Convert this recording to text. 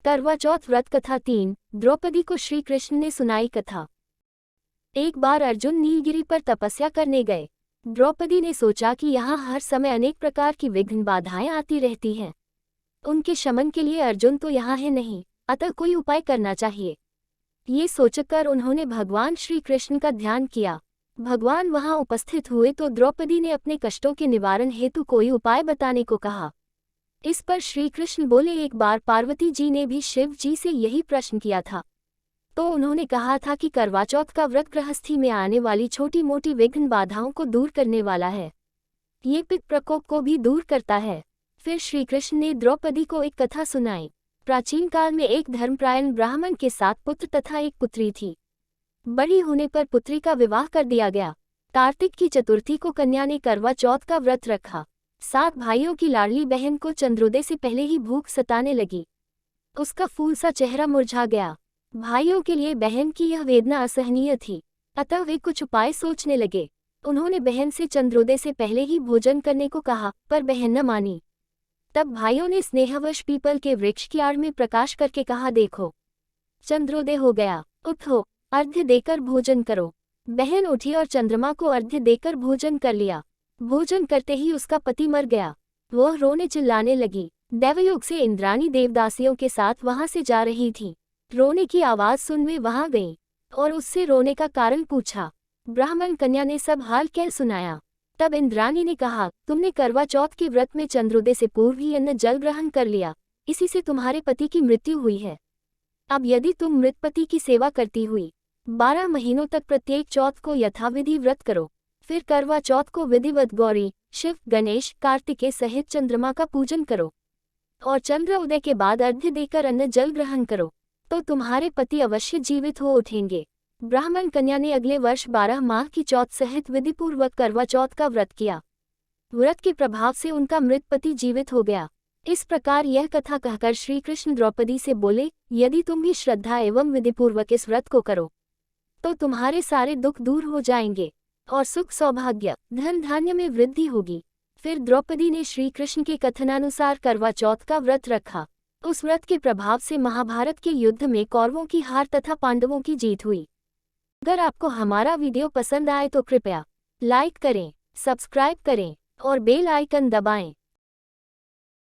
करवा चौथ व्रत कथा 3। द्रौपदी को श्री कृष्ण ने सुनाई कथा। एक बार अर्जुन नीलगिरी पर तपस्या करने गए। द्रौपदी ने सोचा कि यहाँ हर समय अनेक प्रकार की विघ्न बाधाएं आती रहती हैं। उनके शमन के लिए अर्जुन तो यहाँ है नहीं, अतः कोई उपाय करना चाहिए। ये सोचकर उन्होंने भगवान श्री कृष्ण का ध्यान किया। भगवान वहाँ उपस्थित हुए तो द्रौपदी ने अपने कष्टों के निवारण हेतु कोई उपाय बताने को कहा। इस पर श्री कृष्ण बोले, एक बार पार्वती जी ने भी शिव जी से यही प्रश्न किया था, तो उन्होंने कहा था कि करवा चौथ का व्रत गृहस्थी में आने वाली छोटी मोटी विघ्न बाधाओं को दूर करने वाला है। ये पित्त प्रकोप को भी दूर करता है। फिर श्री कृष्ण ने द्रौपदी को एक कथा सुनाई। प्राचीन काल में एक धर्मपरायण ब्राह्मण के 7 पुत्र तथा एक पुत्री थी। बड़ी होने पर पुत्री का विवाह कर दिया गया। कार्तिक की चतुर्थी को कन्या ने करवा चौथ का व्रत रखा। 7 भाइयों की लाडली बहन को चंद्रोदय से पहले ही भूख सताने लगी। उसका फूल सा चेहरा मुरझा गया। भाइयों के लिए बहन की यह वेदना असहनीय थी, अतः वे कुछ उपाय सोचने लगे। उन्होंने बहन से चंद्रोदय से पहले ही भोजन करने को कहा, पर बहन न मानी। तब भाइयों ने स्नेहवश पीपल के वृक्ष की आड़ में प्रकाश करके कहा, देखो चंद्रोदय हो गया, उठो, अर्घ्य देकर भोजन करो। बहन उठी और चंद्रमा को अर्घ्य देकर भोजन कर लिया। भोजन करते ही उसका पति मर गया। वह रोने चिल्लाने लगी। दैवयोग से इंद्राणी देवदासियों के साथ वहां से जा रही थी। रोने की आवाज सुन वे वहां गईं और उससे रोने का कारण पूछा। ब्राह्मण कन्या ने सब हाल कह सुनाया। तब इंद्राणी ने कहा, तुमने करवा चौथ के व्रत में चंद्रोदय से पूर्व ही अन्न जल ग्रहण कर लिया, इसी से तुम्हारे पति की मृत्यु हुई है। अब यदि तुम मृत पति की सेवा करती हुई 12 महीनों तक प्रत्येक चौथ को यथाविधि व्रत करो, फिर करवा चौथ को विधिवत गौरी, शिव, गणेश, कार्तिकेय सहित चंद्रमा का पूजन करो और चंद्र उदय के बाद अर्घ्य देकर अन्न जल ग्रहण करो, तो तुम्हारे पति अवश्य जीवित हो उठेंगे। ब्राह्मण कन्या ने अगले वर्ष 12 माह की चौथ सहित विधिपूर्वक करवा चौथ का व्रत किया। व्रत के प्रभाव से उनका मृत पति जीवित हो गया। इस प्रकार यह कथा कहकर श्री कृष्ण द्रौपदी से बोले, यदि तुम भी श्रद्धा एवं विधिपूर्वक इस व्रत को करो तो तुम्हारे सारे दुख दूर हो जाएंगे और सुख सौभाग्य धन धान्य में वृद्धि होगी। फिर द्रौपदी ने श्री कृष्ण के कथनानुसार करवा चौथ का व्रत रखा। उस व्रत के प्रभाव से महाभारत के युद्ध में कौरवों की हार तथा पांडवों की जीत हुई। अगर आपको हमारा वीडियो पसंद आए तो कृपया लाइक करें, सब्सक्राइब करें और बेल आइकन दबाएं।